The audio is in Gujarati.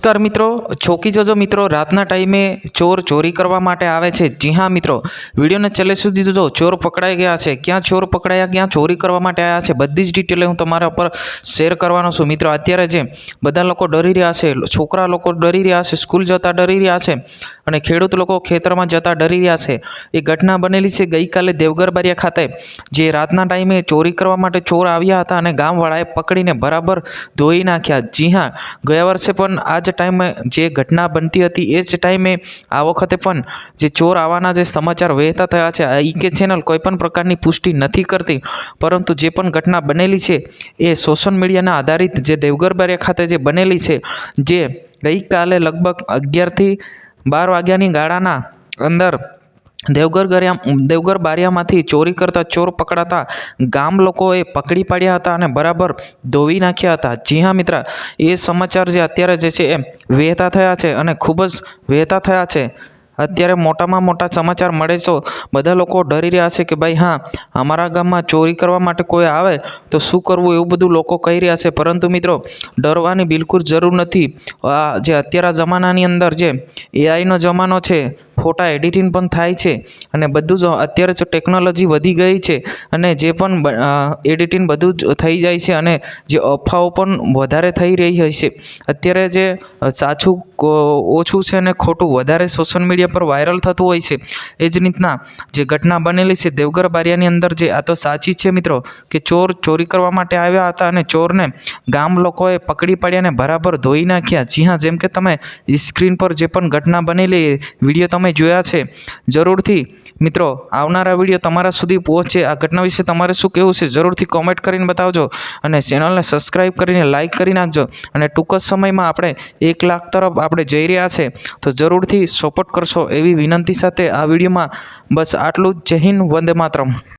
નમસ્કાર મિત્રો, ચોકી જજો મિત્રો। રાતના ટાઈમે ચોર ચોરી કરવા માટે આવે છે। જી હા મિત્રો, વિડીયોને છેલ્લે સુધી જોજો। ચોર પકડાઈ ગયા છે। ક્યાં ચોર પકડાયા, ક્યાં ચોરી કરવા માટે આવ્યા છે, બધી જ ડિટેલ હું તમારા ઉપર શેર કરવાનો છું મિત્રો। અત્યારે જે બધા લોકો ડરી રહ્યા છે, છોકરા લોકો ડરી રહ્યા છે, સ્કૂલ જતા ડરી રહ્યા છે અને ખેડૂત લોકો ખેતરમાં જતા ડરી રહ્યા છે। એ ઘટના બનેલી છે ગઈકાલે દેવગર બારિયા ખાતે, જે રાતના ટાઈમે ચોરી કરવા માટે ચોર આવ્યા હતા અને ગામવાળાએ પકડીને બરાબર ધોઈ નાખ્યા। જી હા, ગયા વર્ષે પણ આ જ ટાઈમે જે ઘટના બનતી હતી એ જ ટાઈમે આ વખતે પણ જે ચોર આવવાના જે સમાચાર વહેતા થયા છે। ઈકે ચેનલ કોઈ પણ પ્રકારની પુષ્ટિ નથી કરતી, પરંતુ જે પણ ઘટના બનેલી છે એ સોશિયલ મીડિયાના આધારિત જે દેવગર બારિયા ખાતે જે બનેલી છે, જે ગઈકાલે લગભગ 11 થી 12 વાગ્યાની ગાળાના અંદર દેવગર બારિયામાંથી ચોરી કરતા ચોર પકડાતા ગામ લોકોએ પકડી પાડ્યા હતા અને બરાબર ધોવી નાખ્યા હતા। જી હા મિત્ર, એ સમાચાર જે અત્યારે જે છે એ વહેતા થયા છે અને ખૂબ જ વહેતા થયા છે। અત્યારે મોટામાં મોટા સમાચાર મળે તો બધા લોકો ડરી રહ્યા છે કે ભાઈ હા, અમારા ગામમાં ચોરી કરવા માટે કોઈ આવે તો શું કરવું, એવું બધું લોકો કહી રહ્યા છે। પરંતુ મિત્રો, ડરવાની બિલકુલ જરૂર નથી। આ જે અત્યારના જમાનાની અંદર જે એઆઈનો જમાનો છે, ફોટા એડિટિંગ પણ થાય છે અને બધું જ અત્યારે જ ટેકનોલોજી વધી ગઈ છે અને જે પણ એડિટિંગ બધું જ થઈ જાય છે અને જે અફવાઓ પણ વધારે થઈ રહી હોય છે। અત્યારે જે સાચું ઓછું છે ને ખોટું વધારે સોશિયલ મીડિયા પર વાયરલ થતું હોય છે। એ જ રીતના જે ઘટના બનેલી છે દેવગર બારિયાની અંદર, જે આ તો સાચી છે મિત્રો કે ચોર ચોરી કરવા માટે આવ્યા હતા અને ચોરને ગામ લોકોએ પકડી પાડ્યા અને બરાબર ધોઈ નાખ્યા। જી હા, જેમ કે તમે સ્ક્રીન પર જે પણ ઘટના બનેલી વિડીયો તમે જોયા છે, જરૂરથી મિત્રો આવનારા વિડીયો તમારા સુધી પહોંચે। આ ઘટના વિશે તમારે શું કહેવું છે જરૂરથી કોમેન્ટ કરીને બતાવજો અને ચેનલને સબસ્ક્રાઈબ કરીને લાઇક કરી નાખજો। અને ટૂંક જ સમયમાં આપણે 1 લાખ તરફ આપણે જઈ રહ્યા છે, તો જરૂરથી સપોર્ટ કરશો એવી વિનંતી સાથે આ વિડીયોમાં બસ આટલું જ। જય હિન્દ, વંદે માતરમ।